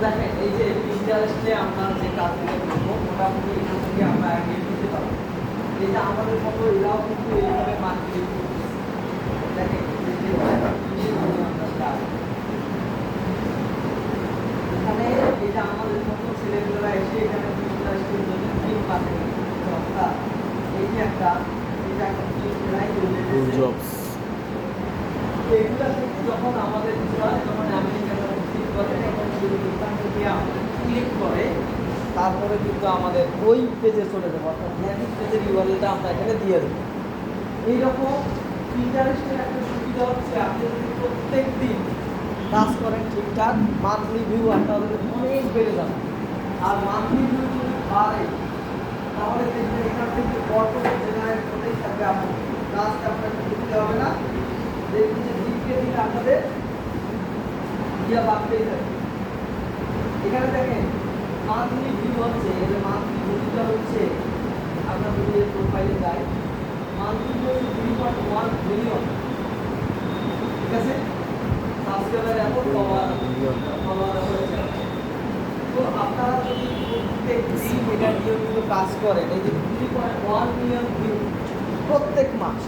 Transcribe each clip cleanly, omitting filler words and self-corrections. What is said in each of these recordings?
দেখেন এই যে ইন্টারেস্টে আমরা যে কাজগুলো করবো মোটামুটি এখান থেকে আমরা আগে দিতে পারবো। এই যে আমাদের মতো এরাও কিন্তু এইভাবে মার্কেটিং করতেছে। দেখেন এখানে এই যে আমাদের মতো ছেলেমেয়েরা এসে এখানে ইন্টারেস্টের জন্য টিম মার্কেটিং করছে, অর্থাৎ এই যে একটা এটা একটা টিম এরাই তৈরি করছে। এগুলা থেকে যখন আমাদের যখন আমেরিকান ক্লিক করে তখন এখান থেকে আমাদের ক্লিক করে তারপরে কিন্তু আমাদের ওই পেজে চলে যাবো, অর্থাৎ জ্ঞানিক পেজের ইউআরএলটা আমরা এখানে দিয়ে দেবো। এইরকম ইন্টারেস্টের একটা সুবিধা হচ্ছে আপনি যদি প্রত্যেক দিন কাজ করেন ঠিকঠাক মান্থলি ভিউ আপনাদের অনেক বেড়ে যাবে। আর মান্থলি ভিউ যদি বাড়ে তাহলে দেখবেন এখান থেকে অটো জেনারেট করতেই থাকবে। আপনার কাজটা আপনাকে করতে হবে না, দেখবেন যে দিনকে দিন আপনাদের ইয়া বাড়তেই থাকবে। এখানে দেখেন মান্থলি ভিউ হচ্ছে, এর মান্থলি ভিউটা হচ্ছে আপনার যদি প্রোফাইলে যায় মান্থলি ভিউ 3.1 মিলিয়ন, ঠিক আছে। সাবস্ক্রাইবার এখন ফলোয়ার হয়েছে। তো আপনারা যদি প্রত্যেক দিন এটা নিয়মিত কাজ করেন এই যে 3.1 মিলিয়ন ভিউ প্রত্যেক মাস,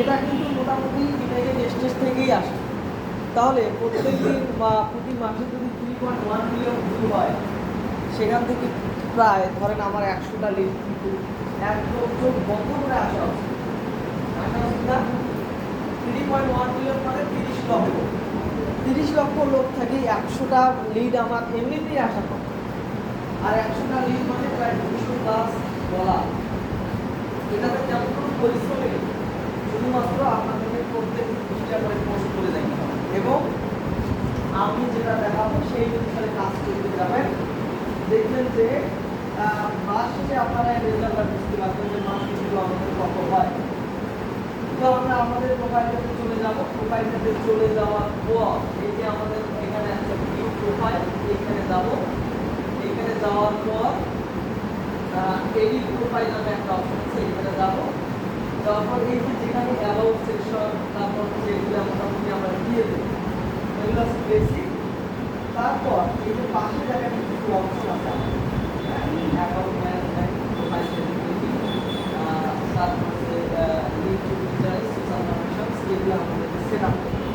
এটা কিন্তু মোটামুটি ইউনাইটেড স্টেটস থেকেই আসে। তাহলে প্রত্যেক দিন বা প্রতি মাসে যদি 3.1 মিলিয়ন ভিউ হয় সেখান থেকে প্রায় ধরেন আমার 100টা লিড কিন্তু 1 লক্ষ বন্ধ করে আসা হচ্ছে। 3.1 মিলিয়ন মানে 30 লক্ষ লোক থেকে 100টা লিড আমার এমনিতেই আসা কথা। আর 100টা লিড মানে প্রায় $210। এটাতে যেমন কোনো পরিশ্রম নেই, শুধুমাত্র আপনাদেরকে প্রত্যেক 20টা করে পোস্ট করে দেখতে হবে এবং আমি যেটা দেখাবো সেই অনুসারে কাজ করতে যাবেন। দেখবেন যে মাস শেষে আপনারা রেজাল্ট বুঝতে পারবেন যে মাস শেষে আমাদের কত হয়। তো আমরা আমাদের প্রোফাইলটাতে চলে যাব। প্রোফাইলটাতে চলে যাওয়ার পর এই যে আমাদের এখানে আছে ভিউ প্রোফাইল, এখানে যাব। এখানে যাওয়ার পর এডিট প্রোফাইল নামে একটা অপশন আছে, এখানে যাব। তারপর এই যে যেখানে অ্যাবাউট সেকশন, তারপর যেগুলো মোটামুটি আমরা দিয়ে দেবো এগুলো আছে বেসিক। তারপর এই যে পাশে জায়গায় কিছু অপশন আছে অ্যাকাউন্ট ম্যানেজমেন্ট, প্রোফাইল সেটিং, তারপর link to features, social permissions, এগুলো আমাদেরকে সেট আপ করতে হবে।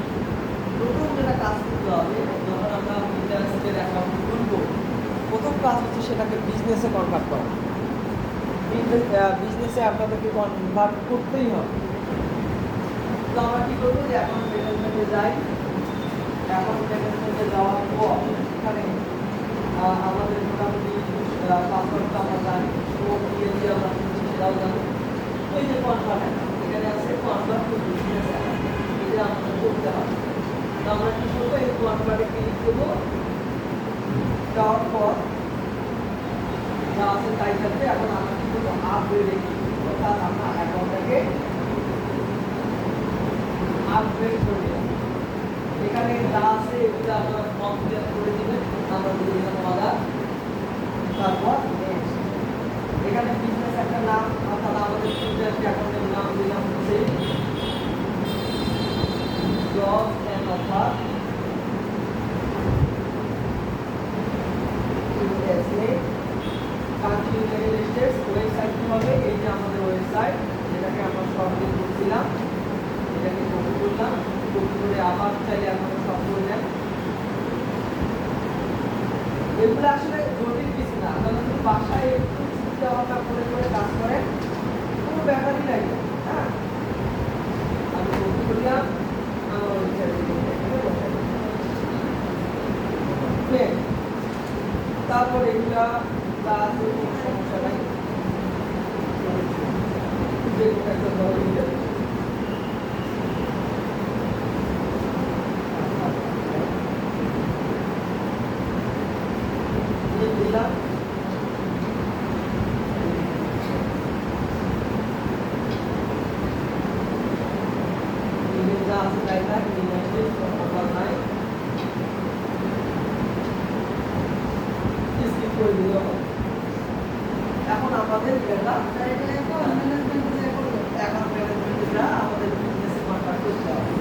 প্রথম যেটা কাজ করতে হবে যখন আমরা ইন্টারেস্টের অ্যাকাউন্ট খুলবো, প্রথম কাজ হচ্ছে সেটাকে বিজনেসে কনভার্ট করা। বিজনেসে আপনাদেরকে কনভার্ট করতেই হবে। তো আমরা কী করবো যে অ্যাকাউন্ট ম্যানেজমেন্টে যাই। অ্যাকাউন্ট ম্যানেজমেন্টে যাওয়ার পর এখানে আমাদের মোটামুটি পাসওয়ার্ডটা আমরা জানি, তো দিয়ে আমরা সেটাও জানি। ওই যে কনভার্ট এখানে আছে কনভার্ট টু বিজনেস অ্যাকাউন্ট, এটা আমাদের করতে হবে। তো আমরা কী করবো এই কনভার্টে ক্লিক করবো। যাওয়ার পর যা আছে তাই থাকবে। এখন আমরা কী করবো আপগ্রেডে ক্লিক করবো, অর্থাৎ আমরা অ্যাকাউন্টটাকে আপগ্রেড করে দেবো। এখানে যা আছে এগুলো আপনারা ফর্ম ফিল করে দেবেন, আমরা দিয়ে দিলাম অর্ডার, তারপর নেক্সট। এখানে বিজনেস একটা নাম, অর্থাৎ আমাদের ইন্টারেস্ট অ্যাকাউন্টের নাম দিলাম হচ্ছে job and offer USA, country United States. Website কী হবে? এই যে আমাদের ওয়েবসাইট, যেটাকে আমরা শর্টলিস্ট করছিলাম, এটাকে কপি করলাম, কপি করে আবার চাইলে আপনারা সব করে নেন। এগুলো আসলে জটিল কিছু না, আপনারা যদি বাসায় একটু চিন্তা ভাবনা করে করে কাজ করেন কোনো ব্যাপারই নাই। হ্যাঁ, আমি কপি করলাম, আমার ওয়েবসাইট, তারপর এগুলা কাজ কোনো সমস্যা নাই, যে কোনো একটা ধরে নিতে দিলাম। যা আছে তাই থাক, নাই স্কিপ করে দিল। এখন আমাদের এটা এখন ম্যানেজমেন্টটা আমাদের বিজনেসে কনভার্ট করতে হবে,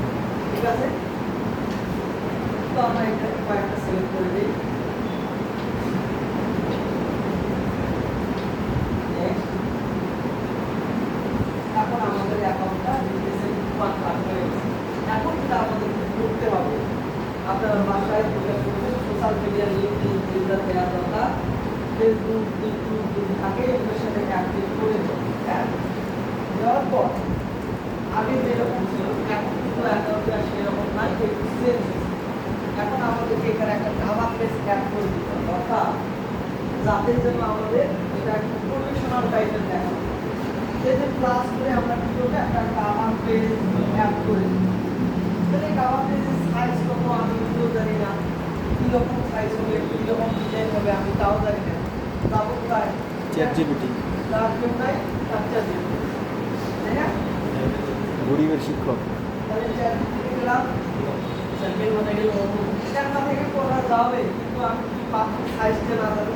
ঠিক আছে। তো আমরা এটা কয়েকটা সিলেক্ট করে দিই। এখন যেটা আমাদের করতে হবে, আপনারা বাসায় সোশ্যাল মিডিয়ার লিঙ্ক দেওয়া দরকার, ফেসবুক ইউটিউব যদি থাকে এগুলোর সাথে অ্যাক্টিভ করে দেবো। হ্যাঁ, দেওয়ার পর আগে যেরকম ছিল এখন কিন্তু অ্যাকাউন্টটা সেরকম নাই, একটু চেঞ্জ হয়েছে। এখন আমাদেরকে এখানে একটা নামা প্লেস অ্যাড করে দিতে হবে, অর্থাৎ যাতে যেন আমাদের এটা একটা প্রফেশনাল টাইপের দেখা যে প্লাস করে আমরা কি করবো একটা কাভার পেজ অ্যাড করে দিই। তাহলে কাভার পেজের সাইজ কত আমি নিজেও জানি না, কীরকম সাইজ হবে কীরকম ডিজাইন হবে আমি তাও জানি না। যাবো কোথায়? চ্যাটজিপিটি, তার কেউ নাই, তার চ্যাটজিপিটি, তাই না? গরিবের শিক্ষক। তাহলে চ্যাটজিপিটি গেলাম, চ্যাটের মধ্যে গেলে চ্যাটটা থেকে করা যাবে, কিন্তু আমি কি পাবো সাইজটা না জানি,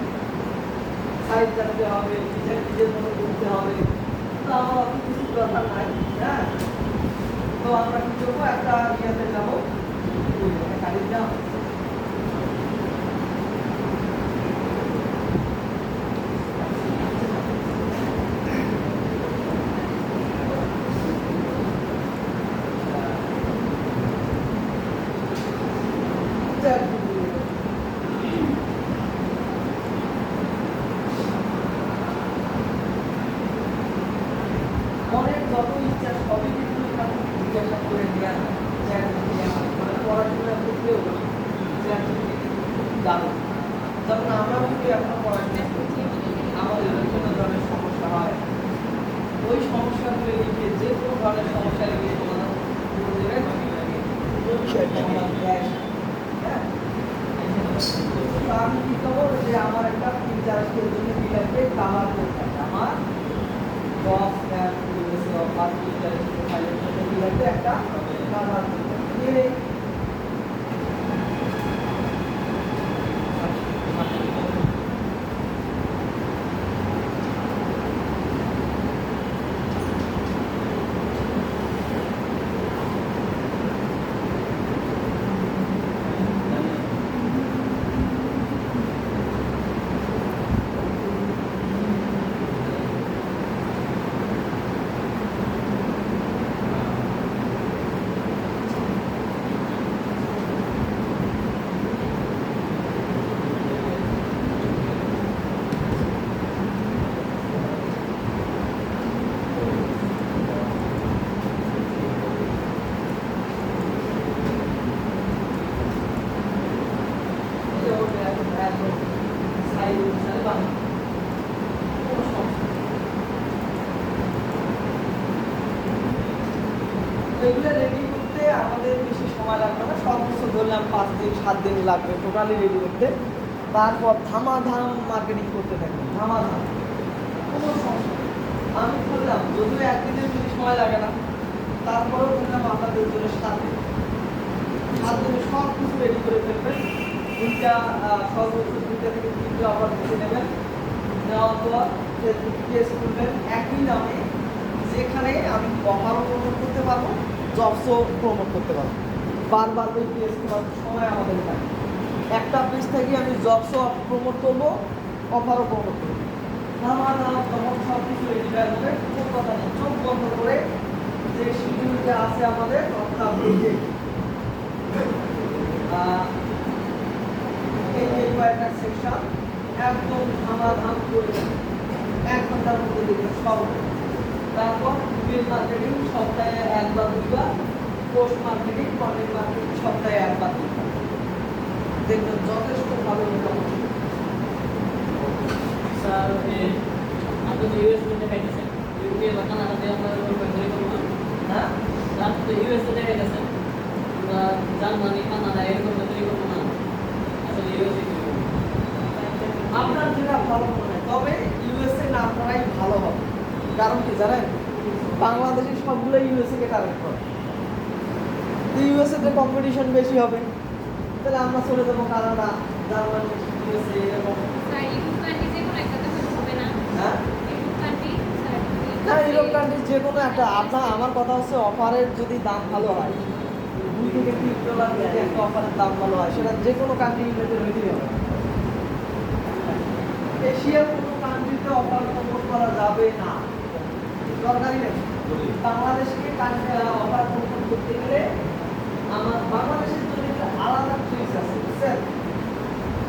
সাইজ জানতে হবে, ডিজাইন নিজের মতো করতে হবে, তো আমার অত কিছু দরকার নাই। হ্যাঁ, তো আমরা কি করবো একটা ইয়েতে যাবো, গাড়ির দাম মনের যত ইচ্ছা সবই কিন্তু এখানে জিজ্ঞাসা করে দেওয়া হয়। মানে পড়াশোনার ক্ষেত্রেও দারুণ। যখন আমরা কিন্তু এখন পড়াশোনা করছি আমাদের বিভিন্ন ধরনের সমস্যা হয়, ওই সমস্যাগুলো লিখে যে কোনো ধরনের সমস্যা লিখে সমাধান করে দেবেন। হ্যাঁ, তো আমি কি করবো যে আমার একটা প্রিন্টারেস্টের জন্য কি লাগবে, কাভার করতে হবে। আমার বস বা প্রিন্টারেস্টের ফাইলের জন্য কি লাগবে, একটা কাভার করতে হবে। এগুলো রেডি করতে আমাদের বেশি সময় লাগবে না, সর্বোচ্চ ধরলাম 5 দিন 7 দিন লাগবে টোটালি রেডি করতে। তারপর ধামাধাম মার্কেটিং করতে থাকবে, ধামাধাম, কোনো সমস্যা নেই। আমি বললাম যদিও একদিনের বেশি সময় লাগে না, তারপরেও বললাম আপনাদের জন্য 7 দিন, 7 দিনে সব কিছু রেডি করে ফেলবেন। দুইটা সর্বোচ্চ 2টা থেকে 3টে অফার বেছে নেবেন, নেওয়ার পর ফেসবুক পেজ খুলবেন একই নামে, যেখানে আমি অফারও প্রমোট করতে পারবো, জবসও প্রমোট করতে পারবো। বারবার ওই পেজ খোলার সময় আমাদের থাকে, একটা পেজ থেকে আমি জবসও প্রমোট করবো, অফারও প্রমোট করবো। আমার তখন সব কিছু রেডি হয়ে যাবে, কোনো কথা নেই। চোখ বন্ধ করে যে শিডিউলটা আছে আমাদের, অর্থাৎ এই কয়েকটা সেকশন একদম ধামাধাম করে 1 ঘন্টার মধ্যে দেখবেন সব। তারপর ইমেল মার্কেটিং সপ্তাহে 1 বা 2 বার, পোস্ট মার্কেটিং, কন্টেন্ট মার্কেটিং সপ্তাহে 1 বা 2 বার, দেখবেন যথেষ্ট ভালো ইনকাম হচ্ছে। স্যার আপনি তো ইউএস দেখাইতেছেন, ইউকে বা কানাডাতে আমরা তৈরি করবো না। হ্যাঁ, আপনি তো ইউএসএ দেখাইতেছেন, আমরা জার্মানি কানাডা এরকম তৈরি করবো না, আসলে ইউএসএ আপনার যেটা ভালো মনে হয়, তবে ইউএসএ না করাই ভালো হবে। কারণ কি জানেন, বাংলাদেশের সবগুলো ইউএসএ কে টার্গেট করে, ইউএসএ তে কম্পিটিশন বেশি হবে, তাহলে আমরা চলে যাবো কানাডা, জার্মানি, ইউএসএ এরকম। স্যার ইউরোপ কান্ট্রি যে কোনো একটা তো হবে না। হ্যাঁ, ইউরোপ কান্ট্রি না ইউরোপ কান্ট্রি যে কোনো একটা, আপনার আমার কথা হচ্ছে অফারের যদি দাম ভালো হয়, $2 থেকে $3 যদি একটা অফারের দাম ভালো হয়, সেটা যে কোনো কান্ট্রি ইউরোপের হইতেই হবে। এশিয়ার কোনো কান্ট্রিতে অফার প্রমোট করা যাবে না, দরকারই নেই। বাংলাদেশকে অফার করতে গেলে আমার বাংলাদেশের জন্য একটা আলাদা ট্রিক্স আছে বুঝছেন,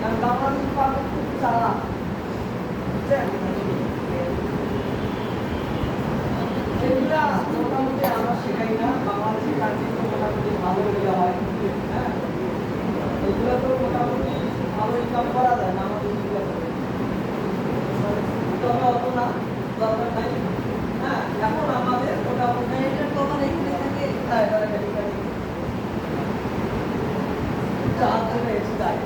কারণ বাংলাদেশ পাবলিক খুব চালাক বুঝছেন। এগুলা মোটামুটি আমরা শেখাই না, বাংলাদেশের কাজে মোটামুটি ভালো এগুলো হয়। হ্যাঁ, এগুলো তো মোটামুটি ভালো ইনকাম করা যায় না আমাদের এগুলো থেকে। তবে অত না, দরকার নাই। হ্যাঁ, এখন আমাদের মোটামুটি এটার কভার এখানে থাকে। হ্যাঁ, এটা রেডি করে চার্জার এসে যায়।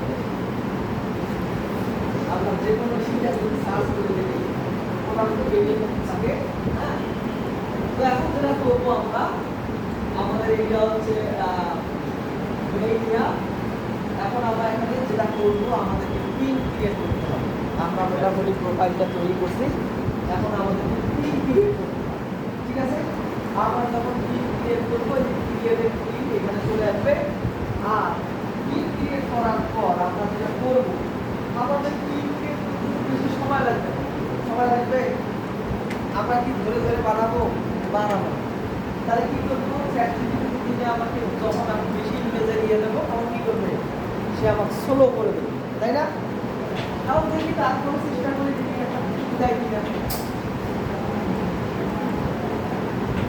আমরা যে কোনো শিক্ষা যদি সার্চ করে দেখি মোটামুটি বেরিয়ে থাকে। হ্যাঁ, তো এখন যেটা করবো আমরা, আমাদের এইটা হচ্ছে এইটা। এখন আমরা এখানে যেটা করবো, আমাদেরকে পিন ক্রিয়েট করতে হবে। আমরা মোটামুটি প্রোফাইলটা তৈরি করছি, এখন আমাদেরকে পিন ক্রিয়েট করতে হবে। ঠিক আছে, আমরা যখন পিন ক্রিয়েট করবো, এই ক্রিয়েটেড পিন এখানে চলে আসবে। আর পিন ক্রিয়েট করার পর আমরা যেটা করবো, আমাদের পিন ক্রিয়েট করতে খুব বেশি সময় লাগবে না। সময় লাগবে, আমরা কি ধরে ধরে বানাবো? বানাবো। তাহলে কি করবো? চ্যাটজিপিটি দিলে আমাকে যখন আমি বেশি ইমেজে দিয়ে দেবো, তখন কি করবে? সে আমাকে স্লো করে দেবে, তাই না? এখন দেখি তারপর চেষ্টা করে দেখি একটা দেয় কিনা।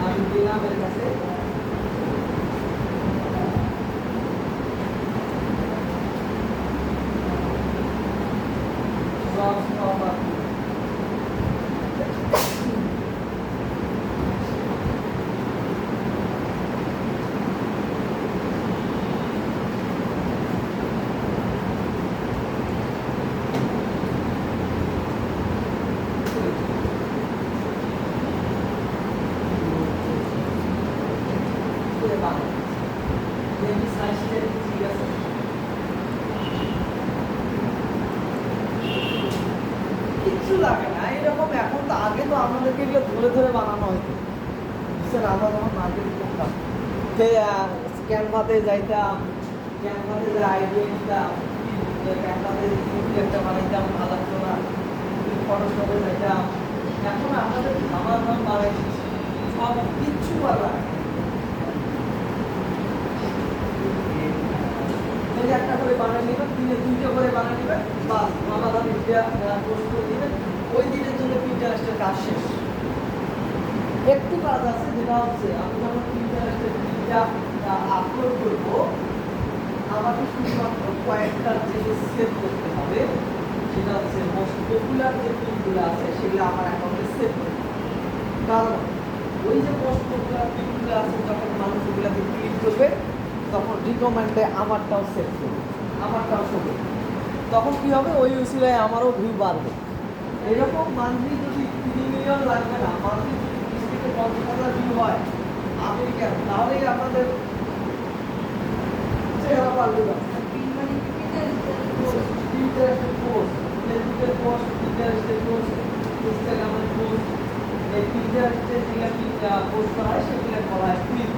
আমি দিলাম এর কাছে, কিচ্ছু লাগে না এরকম। এখন তো আগে তো আমাদেরকে এগুলো ধরে ধরে বানানো হতো বুঝছেন। আমরা যখন মার্কেট করতাম, যে ক্যানভাতে যাইতাম, ক্যানভাতে যে আইডিয়া নিতাম, ক্যানভাতে একটা বানাইতাম, ভালো লাগতো না, ফটোশপে যাইতাম। এখন আমাদের খাবার দাম বাড়াই সব কিচ্ছু বাড়া। যদি একটা করে বানিয়ে নেবেন, দিনে 2টা করে বানিয়ে নেবেন, বাস আলাদা মিডিয়া পোস্ট করে দিবেন, ওই দিনের জন্য পিন্টারেস্টের কাজ শেষ। একটু কাজ আছে, যেটা হচ্ছে আমি যখন পিন্টারেস্টের পিনটা আপলোড করবো, আমাকে শুধুমাত্র কয়েকটা জিনিস সেভ করতে হবে। সেটা হচ্ছে মোস্ট পপুলার যে পিনগুলো আছে সেগুলো আমার অ্যাকাউন্টে সেভ করতে হবে। কারণ ওই যে মোস্ট পপুলার পিনগুলো আছে, যখন মানুষ ওগুলোকে ক্লিক করবে, তখন রিকমেন্ডে আমারটাও সেভ করবে, আমারটাও করবে। তখন কি হবে? ওই উসিলায় আমারও ভিউ বাড়বে। এরকম মান্থলি যদি 3 মিলিয়ন লাগবে না, মান্থলি যদি 20 থেকে 50,000 ভিউ হয় আমেরিকার, তাহলেই আমাদের চেহারা পাল্টে যাবে। মানে পিন্টারেস্টের পোস্ট, ফেসবুকের পোস্ট, পিন্টারেস্টের পোস্ট, ইনস্টাগ্রামের পোস্ট, এই পিন্টারেস্টে যেগুলো পোস্ট করা হয় সেগুলো বলা হয় ফিড।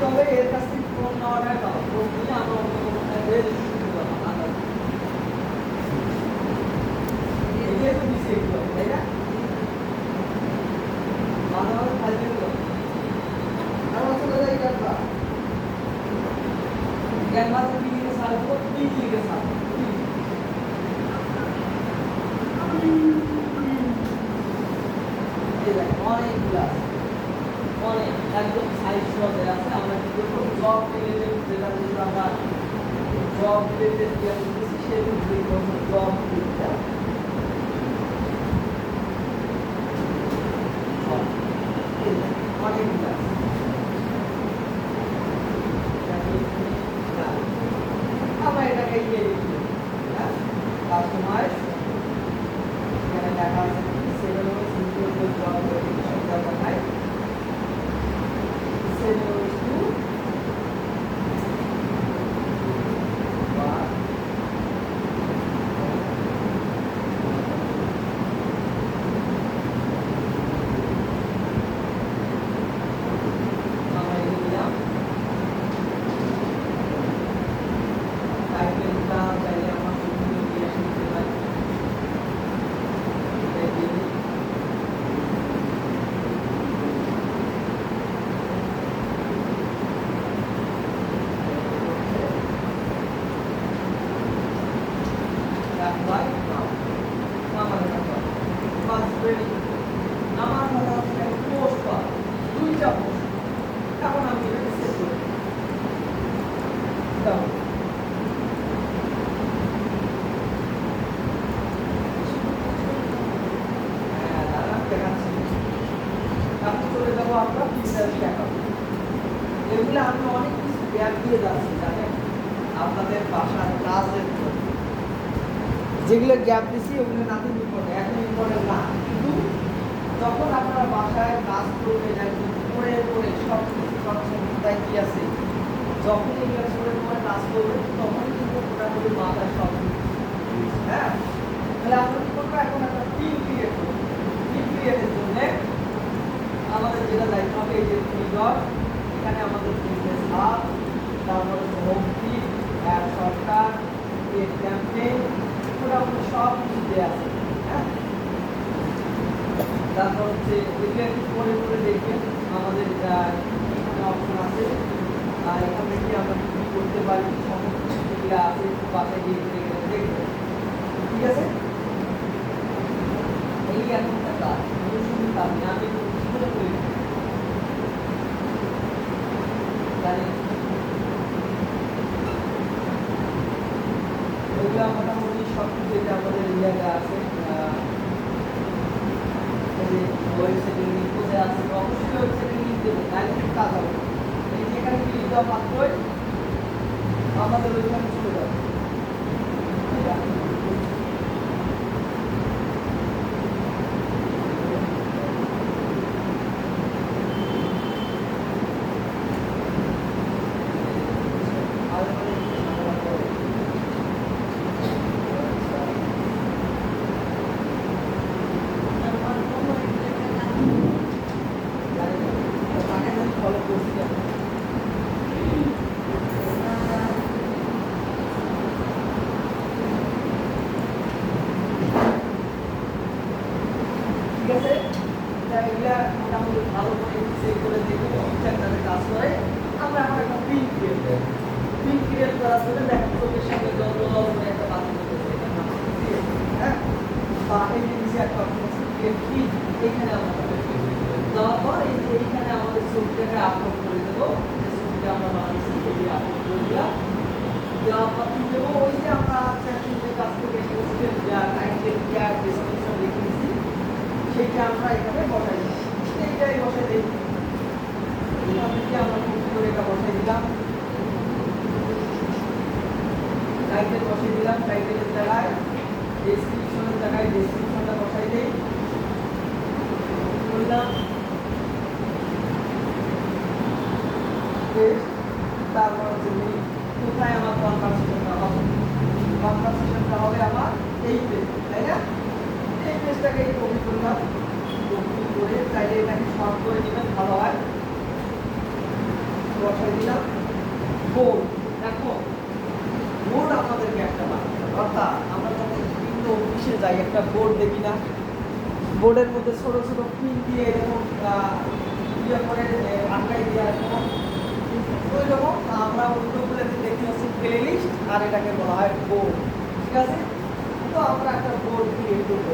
তবে এর কাছ থেকে ফোন নেওয়াটাই ভালো। ফোন নিয়ে আমরা অন্য কোনো এগিয়ে তো দিচ্ছি এগুলো, তাই না? মাঝে মাঝে ফাইল দিল আমরা চলে যাই ক্যানভা। ক্যানভাতে কি লিখে সারবো? পিন লিখে সারবো। অনেকগুলো আছে, অনেক একদম সাইজ সহজে আছে। আমরা কি করবো? জব রিলেটেড, যেটা যেটা আমরা জব রিলেটেড যে করতেছি সেগুলো ক্লিক করবো। জব ক্লিকটা অনেকগুলো আছে। আমরা এটাকে ইয়ে লিখি, হ্যাঁ, কাস্টমাইজ। এখানে লেখা আছে seven ways include job registration দরকার নাই। 7 ways to এগুলো আমি অনেক কিছু গ্যাপ দিয়ে যাচ্ছি জানেন আপনাদের বাসার কাজের জন্য। যেগুলো গ্যাপ দিছি ওগুলো নাথিং ইম্পর্টেন্ট, একদম ইম্পর্টেন্ট না, কিন্তু যখন আপনারা বাসায় কাজ করবেন একদম পড়ে পড়ে সব কিছু সবসময় কি আছে, যখন এগুলো পড়ে পড়ে কাজ করবেন তখনই কিন্তু মোটামুটি মাথায় সব হ্যাঁ। তাহলে আমরা কি করবো, এখন একটা টিম ক্রিয়েট করবো। টিম ক্রিয়েটের জন্য আমাদের যেটা দায়িত্ব হবে এই যে থ্রি ডট, এখানে আমাদের বিজনেস হাব, তারপরে হোম টিপ, অ্যাড শর্টকাট, ক্রিয়েট ক্যাম্পেইন, মোটামুটি সব কিছু দেওয়া আছে হ্যাঁ। তারপর হচ্ছে এগুলো একটু পরে পরে দেখবেন আমাদের এখানে অপশন আছে, আর এখান থেকে আমরা কি করতে পারি সমস্ত কিছু আছে, বাসায় গিয়ে দেখবেন ঠিক আছে। এই এখনকার কাজ শুধু কাজ না, আমি করে করি জানেন ওইগুলো মোটামুটি সব কিছু যেটা আমাদের ইন্ডিয়াতে আছে ওয়েবসাইটের লিঙ্ক কোথায় আছে, অবশ্যই ওয়েবসাইটের লিঙ্ক দেবেন, তাহলে কিন্তু কাজ হবে। এই যেখানে ক্লিক দেওয়া মাত্রই আমাদের ওইখানে চলে যাবে। ফলো করছি ঠিক আছে। এগুলা মোটামুটি ভালো করে চেক করে দেখে ঠিকঠাকভাবে কাজ করে আমরা এখন একটা পিন ক্রিয়েট করব। পিন ক্রিয়েট করার পরে দেখেন চোখের সামনে জল করে একটা বাতি করতেছে, এটা নাম হ্যাঁ। বা এই যে নিচে একটা অপশন আছে ক্রিয়েট পিন, এইখানে আমরা দেওয়ার পর এইখানে আমাদের ছবিটাকে আপলোড করে দেবো, যে ছবিটা আমরা বানাইছি এটি আপলোড করে দিলাম। দেওয়ার পর কি দেবো, ওই যে আমরা যে কাজ থেকে এসেছিলাম যা টাইটেল ট্যাগ ডেসক্রিপশন লিখে দিয়েছি সেইটা আমরা এখানে বসাই দিই, এইটাই বসাই দিই। এখান থেকে আমরা কপি করে এটা বসাই দিলাম, টাইটেল বসাই দিলাম, টাইটেলের জায়গায় ডেসক্রিপশনের জায়গায় ডেসক্রিপশনটা বসাই দিই করলাম। তারপর হচ্ছে কোথায় আমার কনভারসেশনটা হবে, কনভারসেশনটা হবে আমার এই পেজ, তাই না? এই পেজটাকে কপি করলাম, কপি করে চাইলে এটাকে শর্ট করে দিবেন ভালো হয়, বসাই দিলাম বোর্ড। দেখো বোর্ড আমাদেরকে একটা বানাতে হবে, অর্থাৎ আমরা যখন বিভিন্ন অফিসে যাই একটা বোর্ড দেখি না, বোর্ডের মধ্যে ছোট ছোট পিন দিয়ে এরকম ইয়ে করে আটকাই দেওয়া এরকম, ওই রকম আমরা অন্যগুলোতে দেখি হচ্ছে প্লে লিস্ট, আর এটাকে বলা হয় বোর্ড ঠিক আছে। তো আমরা একটা বোর্ড ক্রিয়েট করবো,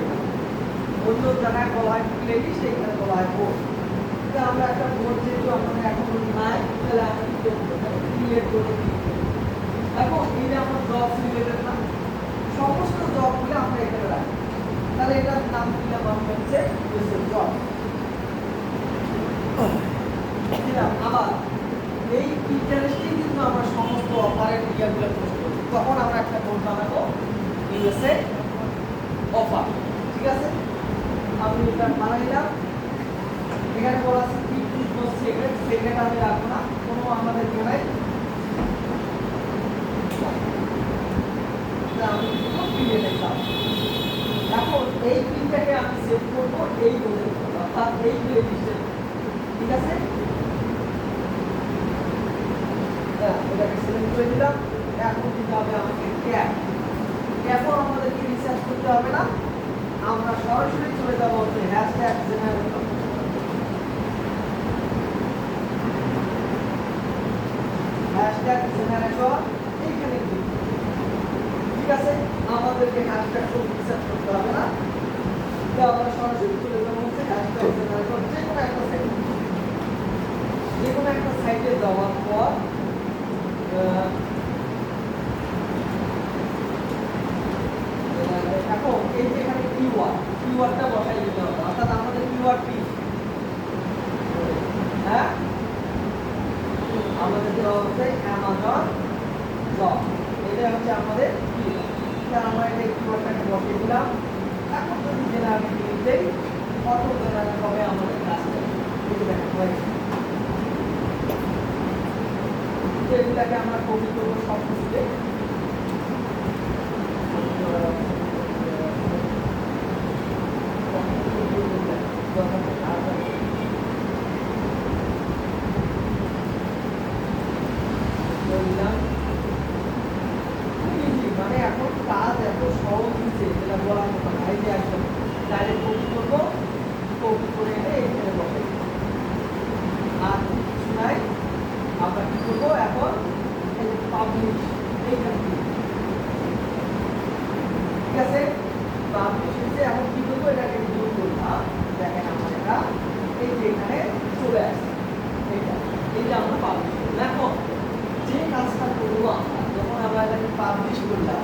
অন্য জায়গায় বলা হয় প্লে লিস্ট, এখানে বলা হয় বোর্ড। তো আমরা একটা বোর্ড যেহেতু আমাদের এখন নাই, তাহলে আমরা কি করবো, ক্রিয়েট করে দিই। এখন এই যে আমরা জব রিলেটেড না, সমস্ত জবগুলো আমরা এখানে রাখি, তাহলে এটার নাম দিলাম আমরা হচ্ছে জব দিলাম। আবার এই ইন্টারেস্টেই কিন্তু আমরা সমস্ত অফারের ইয়াগুলো পোস্ট করি, তখন আমরা একটা বোর্ড বানাবো ইউএসএ অফার ঠিক আছে। আমি এটা বানাইলাম, এখানে বলা আছে কি সিক্রেট, সিক্রেট আমি রাখবো না, কোনো আমাদের এখানে আমি ক্রিয়েট দিলাম। এখন এই পিনটাকে আমি সেভ করবো এই বোর্ডের উপর, অর্থাৎ এই প্লে লিস্টের, ঠিক আছে। এটাকে সিলেক্ট করে দিলাম। এখন দিতে হবে আমাকে ট্যাগ, এখন আমাদেরকে রিসার্চ করতে হবে না, আমরা সরাসরি চলে যাবো হচ্ছে হ্যাশট্যাগ জেনারেটর। হ্যাশট্যাগ জেনারেটর এইখানে ক্লিক, ঠিক আছে। আমাদেরকে হ্যাশট্যাগ সব রিসার্চ করতে হবে না, তো আমরা সরাসরি চলে যাবো হচ্ছে হ্যাশট্যাগ জেনারেটর। যে কোনো একটা সাইটে যাওয়ার পর এখন এই যে এখানে কিওয়ার্ডটা বসাই দিতে হবে, অর্থাৎ আমাদের কিওয়ার্ড কি হ্যাঁ, আমাদের দেওয়া হচ্ছে অ্যামাজন জব, এটা হচ্ছে আমাদের ফিল্ড। আমরা এটা একটু বসিয়ে দিলাম। এখন যদি জেনারেল ফিল্ড দেই, অটো জেনারেল হবে আমাদের কাজটা। এটা দেখা হয়েছে, এগুলাকে আমরা কপি করবো সব কিছুতে। মানে এখন কাজ এত সহজ হচ্ছে, যেটা বলার মতো না। এই যে একদম ডাইরেক্ট কপি করবো, কপি করে এনে এখানে বসাই। আর কিছু নাই, আমরা কি করবো এখন, এই যে পাবলিশ, এইখানে ঠিক আছে। পাবলিশ হচ্ছে, এখন কি করবো, এটাকে জুম করলাম। দেখেন আমার এটা এই যে এখানে চলে আসছে। এই যে আমরা পাবলিশ করলাম। এখন যে কাজটা করবো আমরা, যখন আমরা এটাকে পাবলিশ করলাম,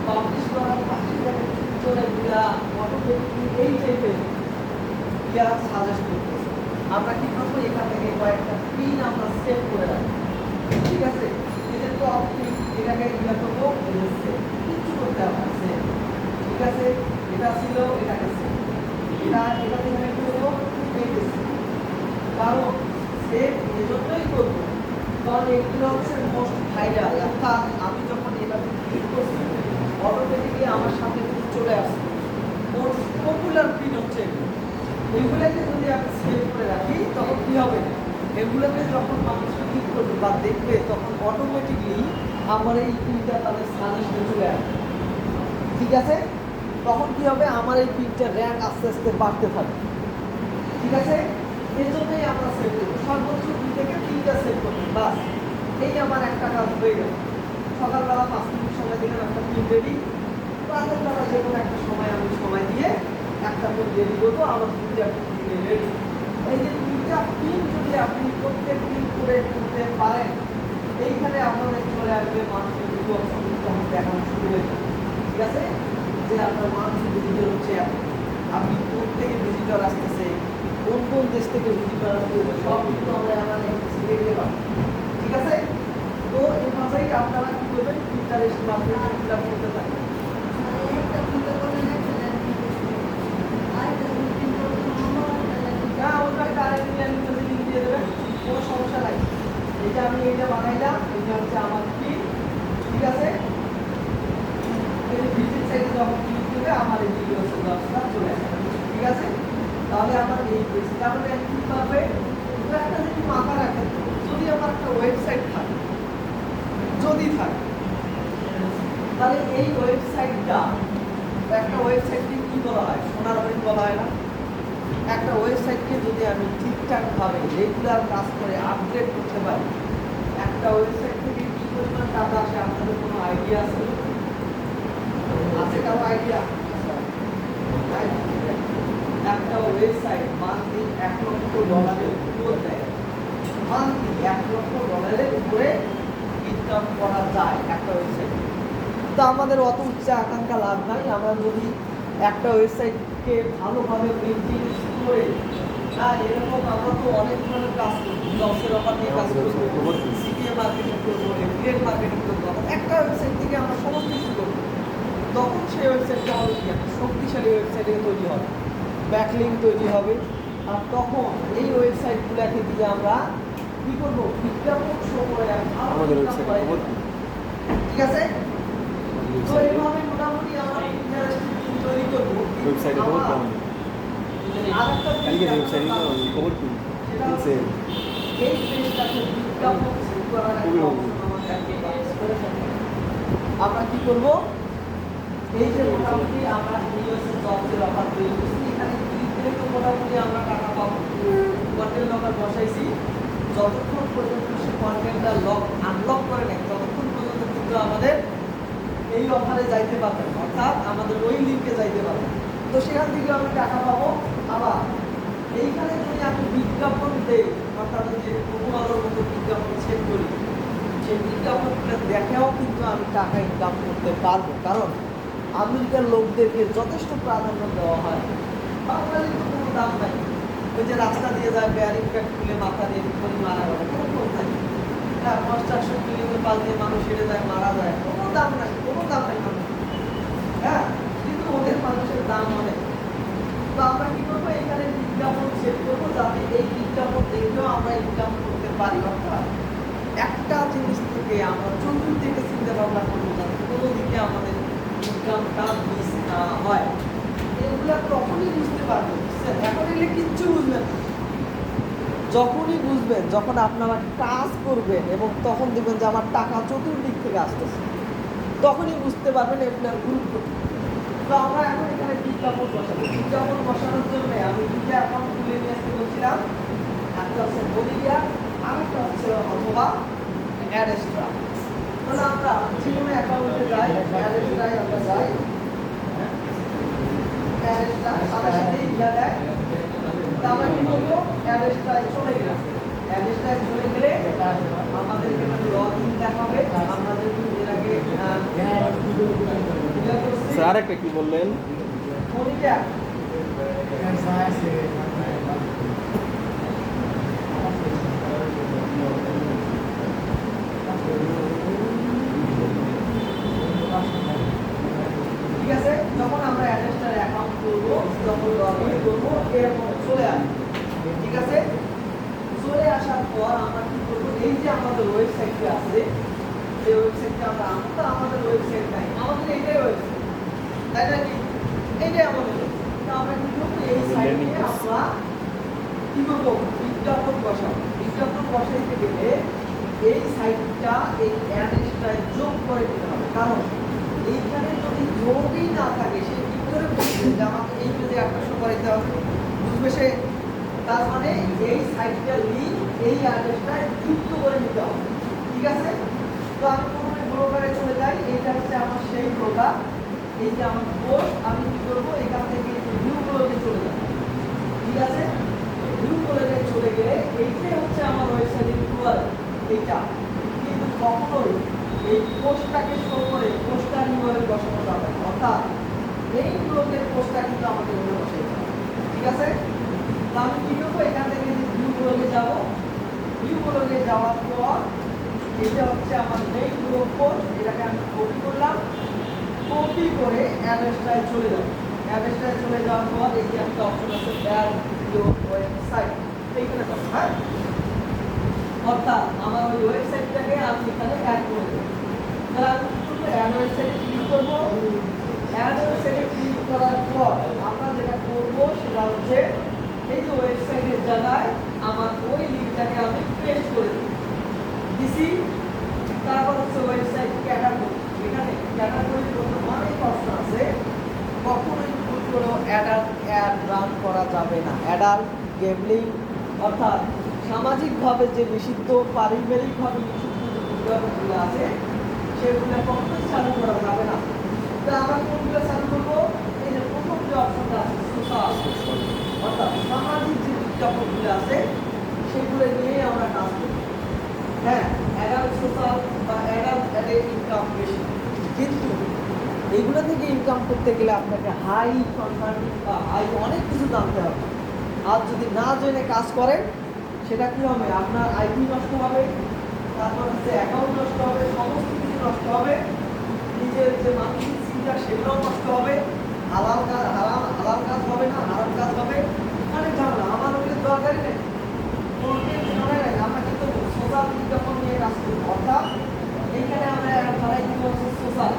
পাবলিশ করার পাশে এটাকে চলে দিলাম, অটোমেটিকলি এই টাইপের ইয়ার সাজেস্ট করতেছে। আমরা কি করবো, এখান থেকে কয়েকটা পিন আমরা সেভ করে রাখবো, ঠিক আছে। এটা তো আপনি এটাকে ইয়া করবো, কিছু করতে হবে সেভ, ঠিক আছে। এটা ছিল, এটাকে সেভ, এটা থেকে করবো, এইটা সেভ। কারণ সেভ এজন্যই করবো কারণ এগুলো হচ্ছে মোস্ট ভাইরাল। অর্থাৎ আমি যখন এটাতে ক্লিক করছি, অটোমেটিকলি আমার সামনে কিন্তু চলে আসছে মোস্ট পপুলার পিন হচ্ছে এগুলো। এগুলোকে যদি আমি সেভ করে রাখি, তখন কি হবে, এগুলোকে যখন মানুষ ক্লিক করবে বা দেখবে, তখন অটোমেটিকলি আমার এই পিনটা তাদের সাজেশনে চলে আসবে, ঠিক আছে। তখন কি হবে, আমার এই পিনটার র্যাঙ্ক আস্তে আস্তে বাড়তে থাকবে, ঠিক আছে। এই জন্যই আমরা সেভ করবো, সর্বোচ্চ 2 থেকে 3টা সেভ করবো, বাস। এই আমার একটা কাজ হয়ে গেল। সকালবেলা 5 মিনিট সময় দিলাম, একটা পিন রেডি। রাতের বেলা যে কোনো একটা সময় আমি সময় দিয়ে একটা পিন রেডি করবো, আমার 2টা পিন রেডি। এই যে 2টা পিন যদি আপনি প্রত্যেক দিন করে করতে পারেন, এইখানে আপনাদের চলে আসবে মানুষের তখন দেখানো শুরু হয়ে যাবে, ঠিক আছে। যে আপনার মানুষের ভিজিটর হচ্ছে, আপনি প্রত্যেকে ভিজিটর আসতেছে, কোন কোন দেশ থেকে ভিজিটর আসতেছে, সব কিন্তু আমরা দেখতে পাবো, ঠিক আছে। তো এইভাবেই আপনারা কি করবেন, ইন্টারেস্ট মার্কেটিং ফিল আপ করতে থাকবেন। না, ওটাকে ডাইরেক্ট লিঙ্ক দিয়ে দেবেন, কোনো সমস্যা নাই। এটা আমি এইটা বানাইলাম, এটা হচ্ছে আমার পিন, ঠিক আছে। এই ভিজিট সাইটে যখন ক্লিক করবে, আমার এই ভিডিও সেটআপটা চলে আসবে, ঠিক আছে। তাহলে আমার এই পেজ, তাহলে কি পাবে, একটা জিনিস মাথা রাখেন, যদি আমার একটা ওয়েবসাইট থাকে, যদি থাকে, তাহলে এই ওয়েবসাইটটা, একটা ওয়েবসাইটকে কি বলা হয়, সোনার হরিণ বলা হয় না। একটা ওয়েবসাইটকে যদি আমি ঠিকঠাকভাবে রেগুলার কাজ করে আপডেট করতে পারি, একটা ওয়েবসাইট থেকে কি পরিমাণ টাকা আসে, আপনাদের কোনো আইডিয়া আছে? আছে কারো আইডিয়া? একটা ওয়েবসাইট মান্থলি $1,00,000 উপর দেয়, মান্থলি $1,00,000 উপরে ইনকাম করা যায় একটা ওয়েবসাইট। তো আমাদের অত উচ্চ আকাঙ্ক্ষা লাভ নাই। আমরা যদি একটা ওয়েবসাইটকে ভালোভাবে মেনটেন করে, হ্যাঁ, এরকম আমরা তো অনেক ধরনের কাজ করবো, জবসের অফার নিয়ে কাজ করবো, সিপিএ মার্কেটিং করবো, এফিলিয়েট মার্কেটিং করবো, একটা ওয়েবসাইট থেকে আমরা সমস্ত কিছু করবো। তখন সেই ওয়েবসাইটটা হবে কি, একটা শক্তিশালী ওয়েবসাইটে তৈরি হবে, ব্যাকলিঙ্ক তৈরি হবে। আর তখন এই ওয়েবসাইটগুলোকে দিয়ে আমরা কি করবো, বিজ্ঞাপন শো করে আমাদের ওয়েবসাইটে খবর কি? ঠিক আছে। তো এইভাবে মোটামুটি আমরা ইন্টারেস্টিং তৈরি করবো। ওয়েবসাইটে খবর কেমন? আরেকটা কালকে ওয়েবসাইটে খবর কি? বলছে এই পেজটাকে বিজ্ঞাপন সেট করার একটা অপশন আমাদেরকে করে থাকে। আমরা কি করব, এই যে মোটামুটি আমরা ইউএসএ জবসের অফার তৈরি করছি, এখানে ক্লিক করে তো মোটামুটি আমরা টাকা পাবো। কন্টেন্ট লকার বসাইছি, যতক্ষণ পর্যন্ত সে কন্টেন্টটা আনলক করে নেয়, ততক্ষণ পর্যন্ত কিন্তু আমাদের এই অফারে যাইতে পারবেন, অর্থাৎ আমাদের ওই লিঙ্কে যাইতে পারবেন। তো সেখান থেকে আমি টাকা পাবো। আবার এইখানে যদি আমি বিজ্ঞাপন দেই, অর্থাৎ যে প্রোমোর মতো বিজ্ঞাপন সেট করি, সেই বিজ্ঞাপনটা দেখেও কিন্তু আমি টাকা ইনকাম করতে পারবো। কারণ আমেরিকার লোকদেরকে যথেষ্ট প্রাধান্য দেওয়া হয়, বাঙালির তো কোনো দাম নাই। ওই যে রাস্তা দিয়ে যায়, ব্যারিং প্যাক খুলে মাথা দিয়ে বিপরীত মারা গেল, কোনো কথা নেই। হ্যাঁ, কনস্ট্রাকশন বিল্ডিংয়ের পাশ দিয়ে মানুষ হেঁটে যায়, মারা যায়, কোনো দাম নাই, কোনো দাম নাই মানুষ। হ্যাঁ, কিন্তু ওদের মানুষের দাম অনেক। তো আমরা কি করবো, এখানে বিজ্ঞাপন সেট করবো যাতে এই বিজ্ঞাপন দেখলেও আমরা ইনকাম করতে পারি। অর্থাৎ একটা জিনিস থেকে আমরা চতুর্দিকে চিন্তা ভাবনা করবো যাতে কোনো দিকে আমাদের ইনকামটা মিস না হয়। এগুলা তখনই বুঝতে পারবেন, বুঝছেন? এখন এগুলো কিচ্ছু বুঝবেন না। যখনই বুঝবেন, যখন আপনারা কাজ করবেন এবং তখন দেখবেন যে আমার টাকা চতুর্দিক থেকে আসতেছে, তখনই বুঝতে পারবেন আপনার গুরুত্ব। তো আমরা এখন এখানে বিজ্ঞাপন বসাবো। বিজ্ঞাপন বসানোর জন্য আমি দুইটা অ্যাকাউন্ট খুলে নিয়ে আসতে বলছিলাম, একটা হচ্ছে মোদিয়া, আরেকটা হচ্ছে অথবা অ্যাডেস্ট্রা। তাহলে আমরা যে কোনো অ্যাকাউন্টে যাই, অ্যাডেস্ট্রায় আমরা যাই, অ্যাডেস্ট্রা সাথে সাথে ইয়া দেয়। তা আমরা কি করবো, অ্যাডেস্ট্রায় চলে গেলাম। অ্যাডেস্ট্রায় চলে গেলে আমাদের এখানে লগ ইন দেখাবে। আমাদের এর আগে স্যার আরেকটা কি বললেন? মোদিয়া ঠিক আছে। যখন আমরা অ্যাডেস্টার অ্যাকাউন্ট করবো, যখন লগ ইন করবো, এরকম চলে আসবে। ঠিক আছে, চলে আসার পর আমরা কি করবো, এই যে আমাদের ওয়েবসাইটটি আছে, এই ওয়েবসাইটটা আমরা আনবো। আমাদের ওয়েবসাইট নাই, আমাদের এটাই ওয়েবসাইট, তাই না? কি এইটাই আমাদের website। তো আমরা কি করবো, এই সাইটে আমরা কি করবো, বিজ্ঞাপন বসাবো। বিজ্ঞাপন বসাইতে গেলে এই সাইটটা এই অ্যাডেস্টায় যোগ করে দিতে হবে। কারণ এইখানে যদি যোগই না থাকে, সে কি করে বুঝবে যে আমাকে এই পেজে আকর্ষণ করাইতে হবে? বুঝবে সে? তার মানে এই সাইটটার লিঙ্ক এই অ্যাড্রেসটায় যুক্ত করে নিতে হবে। ঠিক আছে, তো আমি প্রথমে ব্লগারে চলে যাই। এইটা হচ্ছে আমার সেই ব্লগার, এই যে আমার পোস্ট। আমি কি করবো, এখান থেকে ভিউ ব্লগে চলে যাব। ঠিক আছে, ভিউ ব্লগে চলে গেলে এইটাই হচ্ছে আমার ওয়েবসাইটের ইউআরএল। এইটা কিন্তু কখনোই এই পোস্টটাকে শো করে পোস্টার ইউআরএল বসানো যাবে না। অর্থাৎ এই ব্লগের পোস্টটা কিন্তু আমাদের মনে বসাইতে হবে। ঠিক আছে, তো আমি কি করবো, এখান থেকে ভিউ ব্লগে যাব। ভিউ ব্লগে যাওয়ার পর এটা হচ্ছে আমার মেইন ব্লগ পোস্ট, এটাকে আমি কপি করলাম। কপি করে অ্যাড্রেসটায় চলে যাব। অ্যাড্রেসটায় চলে যাওয়ার পর এই যে একটা অপশন আছে, অ্যাড ইউর ওয়েবসাইট, এইখানে করব। হ্যাঁ, অর্থাৎ আমার ওই ওয়েবসাইটটাকে আমি এখানে অ্যাড করে দেবো। তাহলে আমি কি করবো, অ্যাড ওয়েবসাইটে ক্লিক করবো। অ্যাড ওয়েবসাইটে ক্লিক করার পর আমরা যেটা করবো সেটা হচ্ছে এই যে ওয়েবসাইটের জায়গায় আমার ওই লিঙ্কটাকে আমি পেস্ট করে দিছি। তারপর হচ্ছে ওয়েবসাইট ক্যাটাগরি। এখানে ক্যাটাগরির মধ্যে অনেক অপশন আছে। কখনোই ভুল করেও অ্যাডাল্ট অ্যাড রান করা যাবে না। অ্যাডাল্ট, গেমলিং, অর্থাৎ সামাজিকভাবে যে নিষিদ্ধ, পারিবারিকভাবে নিষিদ্ধ যে বিজ্ঞাপনগুলো আছে সেগুলো কখনোই চালু করা যাবে না। তা আমরা কোনগুলো চালু করবো, এই যে প্রথম যে অপশনটা আছে সোশ্যাল, অর্থাৎ সামাজিক যে বিজ্ঞাপনগুলো আছে সেগুলো নিয়ে আমরা কাজ করি। হ্যাঁ, অ্যাডাল্ট সোশ্যাল বা অ্যাডাল্ট অ্যাডে ইনকাম বেশি, কিন্তু এইগুলো থেকে ইনকাম করতে গেলে আপনাকে হাই কনভার্টিং বা হাই অনেক কিছু জানতে হবে। আর যদি না জেনে কাজ করেন সেটা কী হবে, আপনার আইডি নষ্ট হবে, তারপর হচ্ছে অ্যাকাউন্ট নষ্ট হবে, সমস্ত কিছু নষ্ট হবে, নিজের যে মানসিক চিন্তা সেগুলোও নষ্ট হবে, হালাল কাজ হবে না, হারাম কাজ হবে, অনেক ঝামেলা। আমার ওগুলো দরকারই নেই, কোনো টেনশন নাই। আমরা কিন্তু সোশ্যাল বিজ্ঞাপন নিয়ে কাজ করি, অর্থাৎ এইখানে আমরা ধরাই দিব হচ্ছে সোশ্যাল।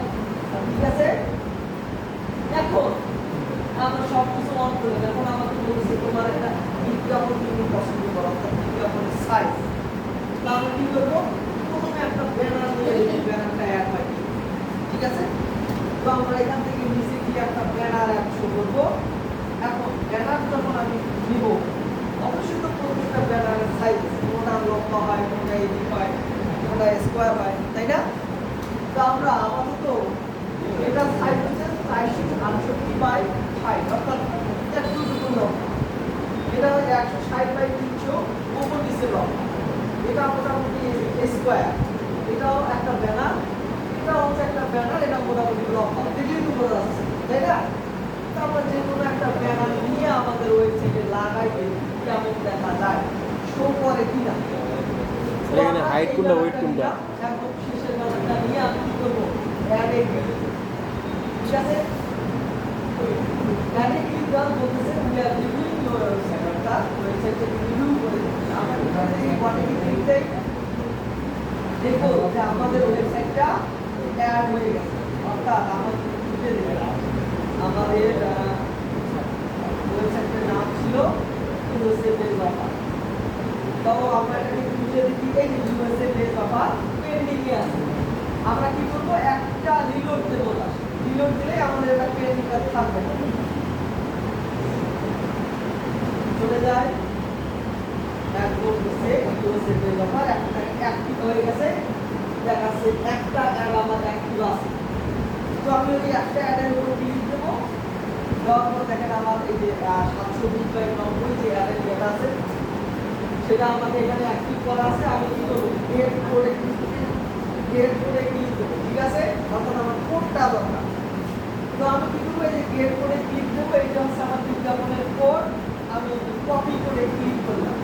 ঠিক আছে, এখন আমরা সব কিছু অন করে, এখন আমাকে বলছে তোমার একটা বিজ্ঞাপন তুমি পছন্দ করো, অর্থাৎ বিজ্ঞাপনের সাইজ। তা আমরা কি করবো, প্রথমে একটা ব্যানার নিয়ে এই ব্যানারটা অ্যাড হয়। ঠিক আছে, তো আমরা এখান থেকে নিচে গিয়ে একটা ব্যানার অ্যাড শো করবো। এখন ব্যানার যখন আমি নিব, অবশ্যই তো প্রত্যেকটা ব্যানারের সাইজ, কোনটা লম্বা হয়, কোনটা এদিক হয়, কোনটা স্কোয়ার হয়, তাই না? তো আমরা আপাতত এটা সাইজ হচ্ছে 468 বাই 60, অর্থাৎ একটু দুটো লম্বা। এটা 160 বাই 300 উপর নিচে লম্বা। এটা মোটামুটি স্কোয়ার। এটাও একটা ব্যানার, এটা হচ্ছে একটা ব্যানার, এটা মোটামুটি লম্বা। দেখলেই তো বোঝা যাচ্ছে, তাই না? তো আমরা যে কোনো একটা ব্যানার নিয়ে আমাদের ওয়েবসাইটে লাগাই, কেমন দেখা যায়, শো করে কিনা। এখানে হাই হাইট কোনটা ওয়েট কোনটা এখন শেষের ব্যানারটা নিয়ে আমি কি করবো অ্যাডে ক্লিক দেবো ঠিক আছে অ্যাডে ক্লিক দেওয়ার বলতেছে we are reviewing your website অর্থাৎ ওয়েবসাইটটা রিভিউ করে দিচ্ছি আমরা এখান থেকে বটনে ক্লিক দেই দেখো যে আমাদের ওয়েবসাইটটা অ্যাড হয়ে গেছে অর্থাৎ আমাদের খুঁজে দেবে আমাদের ওয়েবসাইটের নাম ছিল ইউএসএ বেস অফার তো আমরা এটাকে খুঁজে দেখি এই যে ইউএসএ বেস অফার পেন্ডিং এ আছে আমরা কি করব একটা রিলোড দেব রিলোড দিলে আমাদের এটা পেন্ডিং এ থাকবে না চলে যায় একদম নিচে ইউএসএ বেস অফার একটা অ্যাক্টিভ হয়ে গেছে দেখাচ্ছে একটা অ্যাড আমার অ্যাক্টিভ আছে তো আমি ওই একটা অ্যাডের উপর ক্লিক দেবো দেওয়ার পর দেখেন আমার এই যে 720/90 যে অ্যাডের ডেটা আছে সেটা আমাকে এখানে অ্যাক্টিভ করা আছে আমি কি করব গেট কোডে ক্লিক দেবো ঠিক আছে অর্থাৎ আমার কোডটা দরকার তো আমি কি করব এই যে গেট কোডে ক্লিক দেবো এইটা হচ্ছে আমার বিজ্ঞাপনের কোড আমি কপি করে ক্লিক করলাম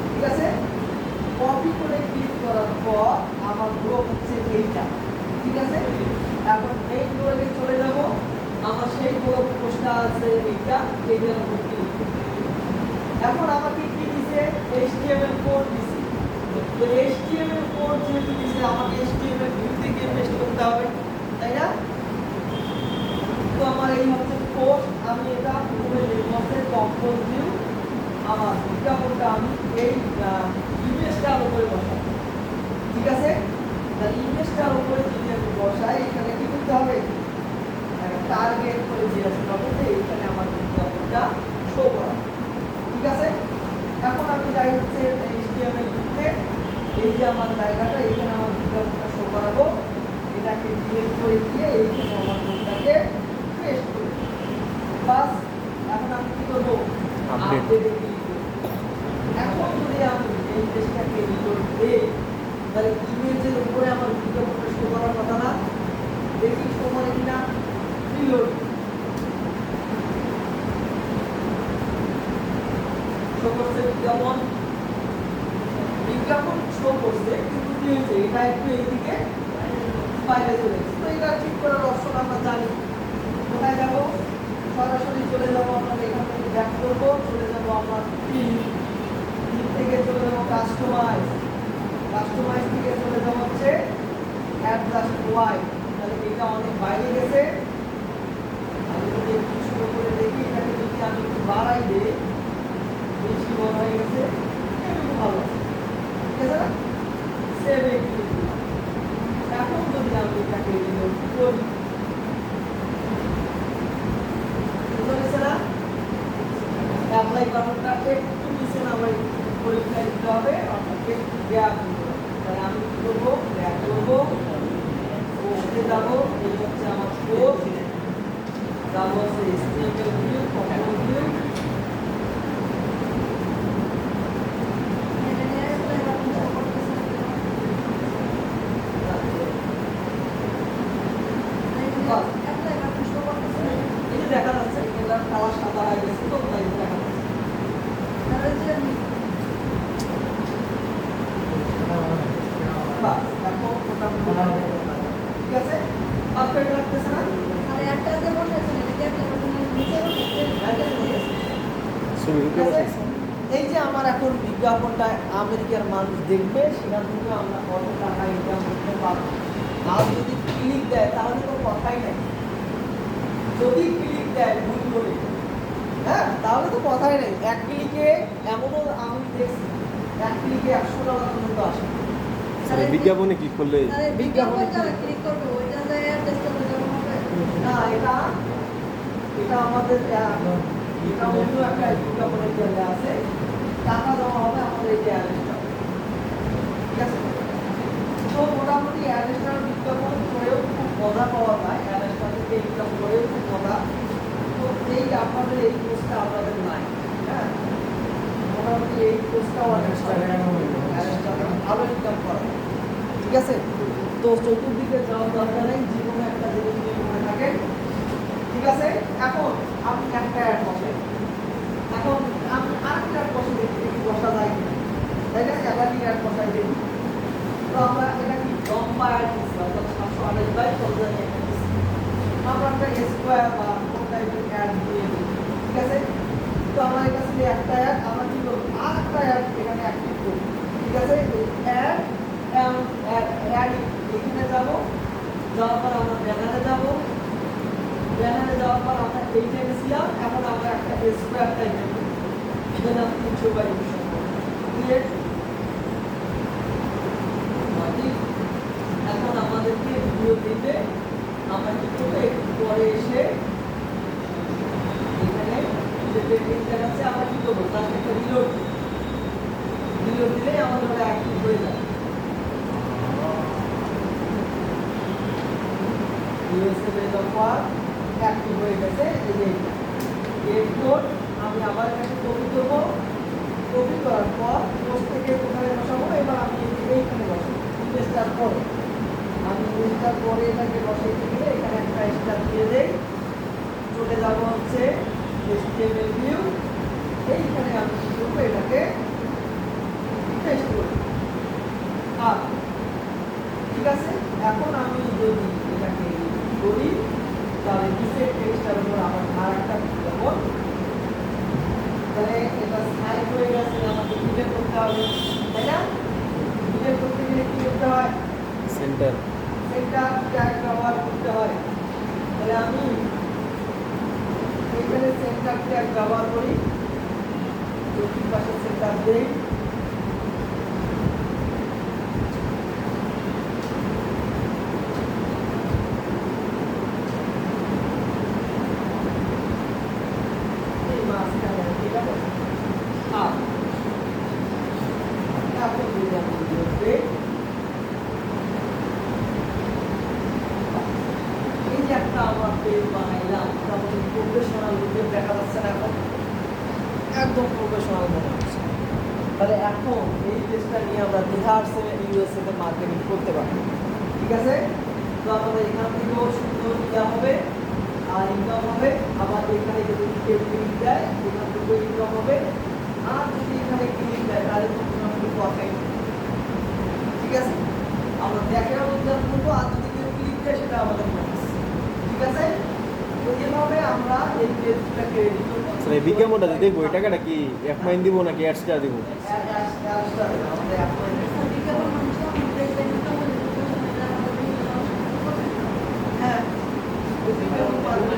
ঠিক আছে কপি করে ক্লিক করার পর আমার গ্রুপ হচ্ছে এইটা ঠিক আছে এখন এই গ্রুপে চলে যাব আমার সেই গ্রুপ পোস্টটা আছে এইটার উপর ক্লিক এখন আমাকে কি দিছে HTML কোড দিছে তো HTML কোড যেহেতু দিছে আমাকে HTML ভিউ থেকে পেস্ট করতে হবে তাই না তো আমার এই হচ্ছে কোড আমি এটা পুরো লিখতে কম্পোজ ভিউ আমার বিজ্ঞাপনটা আমি এই ইমেজটার উপরে বসাবো ঠিক আছে তাহলে ইমেজটার উপরে যদি আমি বসাই এখানে কি করতে হবে টার্গেট করে জিজ্ঞাসা করবো যে এখানে আমার বিজ্ঞাপনটা শো করা ঠিক আছে এখন আমি যাই হচ্ছে HTML লিখতে এই যে আমার জায়গাটা এখানে আমার বিজ্ঞাপনটা শো করাবো এটাকে ডিলিট করে দিয়ে এইখানে আমার কোডটাকে পেস্ট করে বাস এখন আমি কি করবো আপডেটে ক্লিক করব এখন যদি আমি এই পেজটাকে রিলোড দেই তাহলে ইমেজের উপরে আমার বিজ্ঞাপনটা শো করার কথা না দেখি শো করে কিনা রিলোড শো করছে বিজ্ঞাপন শো করছে কিন্তু কি হয়েছে এটা একটু এইদিকে বাইরে চলে গেছে তো এটা ঠিক করার অপশন আমরা জানি কোথায় যাব সরাসরি চলে যাব আমরা এখান থেকে ব্যাক করব চলে যাব আমরা থিম থেকে চলে যাব কাস্টমাইজ থেকে চলে যাব হচ্ছে অ্যাডজাস্ট ওয়াই তাহলে এটা অনেক বাইরে গেছে আমি যদি একটু শুরু করে দেখি এটাকে যদি আমি একটু বাড়াই দিই বেশি বড় হয়ে গেছে একটু ভালো ঠিক আছে না সেভ একটু এখন যদি আমি এটাকে রিলোড করি অ্যাপ্লাই বাটনটা একটু নিচে নামাই পরীক্ষা দিতে হবে আপনাকে গ্যাপ দিতে হবে তাহলে আমি কি করবো গ্যাপ করবো ওকে যাবো এই হচ্ছে আমার কোড যাবো হচ্ছে HTML ভিউ কম্পোজ ভিউ দেখা যাচ্ছে এটার কালার সাদা হয়ে গেছে তো তাই দেখা যাচ্ছে ঠিক আছে পারফেক্ট লাগতেছে না এই যে আমার এখন বিজ্ঞাপনটা আমেরিকার মানুষ দেখবে সেখান থেকে আমরা কত টাকা ইনকাম করতে পারবো আর যদি ক্লিক দেয় তাহলে তো কথাই নাই যদি ক্লিক দেয় ভুল করে হ্যাঁ তাহলে তো কথাই নেই এক ক্লিকে এমনও আমি দেখছি এক ক্লিকে $100 পর্যন্ত আসে বিজ্ঞাপনে কি করলে বিজ্ঞাপনে ক্লিক করবে ওইটা না এটা আমাদের এটা অন্য একটা বিজ্ঞাপনের জায়গা আছে টাকা জমা হবে আমাদের এই যে অ্যাড্রেসটা ঠিক আছে তো মোটামুটি অ্যাড্রেসটার বিজ্ঞাপন করেও খুব মজা পাওয়া যায় অ্যাড্রেসটা থেকে ইনকাম করেও খুব মজা তো এই আপনাদের এই কোর্সটা আপনাদের নাই হ্যাঁ মোটামুটি এই কোর্সটাও অ্যাড্রেসটা ভালো ইনকাম করা ঠিক আছে তো চতুর্দিকে যাওয়ার দরকার নেই জীবনে একটা জিনিস নিয়ে মনে থাকে ঠিক আছে এখন আপনি একটা অ্যাড বসে এখন আমি আরেকটা অ্যাড বসে দেখি বসা যায় কিনা তাই না একাধিক অ্যাড বসাই দেখি তো আমরা এটা কি লম্বা অ্যাড দিচ্ছি অর্থাৎ 728 বাই 5000 আমরা একটা স্কোয়ার বা কোন টাইপের অ্যাড দিয়ে দিই ঠিক আছে তো আমাদের কাছে যে একটা অ্যাড আমরা কি করব আর একটা অ্যাড এখানে অ্যাক্টিভ করব ঠিক আছে অ্যাড অ্যাড এখানে যাব যাওয়ার পর আমরা ব্যানারে যাব ব্যানারে যাওয়ার পর আমরা এইটা এনেছিলাম এখন আমরা একটা স্কোয়ার টাইপের এখানে 300 বাই 200 ক্লিয়ার এখন আমাদেরকে ভিডিও দিতে আমরা কি করবো একটু পরে এসে এখানে যে টেকনিকটা আছে আমরা কি করবো তার একটা রিলোড দিলে আমাদের ওটা অ্যাক্টিভ হয়ে যায় ইউএসএ যখন অ্যাক্টিভ হয়ে গেছে এই যে এরপর আমি আবার এটাকে কপি করবো কপি করার পর পোস্ট থেকে কোথায় বসাবো এবার আমি এইখানে বসাবো স্টার পরে আমি স্টার পরে এটাকে বসাইতে গেলে এখানে একটা স্টার দিয়ে দেই চলে যাবো হচ্ছে HTML ভিউ এইখানে আমি কি করবো এটাকে পেস্ট করব আর ঠিক আছে এখন আমি যদি এটাকে করি তাহলে নিচের টেক্সটার উপর আমার আরেকটা দেবো তাহলে এটা সাইড হয়ে গেছে আমাকে ডিলিট করতে হবে তাই না ডিলিট করতে গেলে কি করতে হয় সেন্টার ট্যাগ ব্যবহার করতে হয় তাহলে আমি এখানে সেন্টার ট্যাগ ব্যবহার করি দুই পাশে সেন্টার দেই এই মাঝখানে ঠিক আছে আর এখন যদি আমি দেই এই যে একটা আমরা পেজ বানাইলাম তারপরে প্রফেশনাল রূপে দেখা যাচ্ছে না এখন একদম প্রফেশনাল মনে হচ্ছে তাহলে এখন এই পেজটা নিয়ে আমরা বিহারসে ইউএসএ তে মার্কেটিং করতে পারি ঠিক আছে তো আমাদের এখান থেকেও সুন্দর দেওয়া হবে আর ইনকাম হবে আবার এখানে যদি কেউ ক্লিক দেয় এখান থেকেও ইনকাম হবে আর যদি এখানে ক্লিক দেয় তাহলে তো মোটামুটি প্রফিট ঠিক আছে আমরা দেখার উদ্যোগ করবো আর যদি কেউ ক্লিক দেয় সেটা আমাদের bonus। ঠিক আছে তো এভাবে আমরা এই পেজটাকে রেডি করবো স্যার এই বিজ্ঞাপনটা দেখবো এই টাকাটা কি এক মাইন দিব নাকি অ্যাডসটা দিব আমাদের এখন হ্যাঁ ওই বিজ্ঞাপন পারবে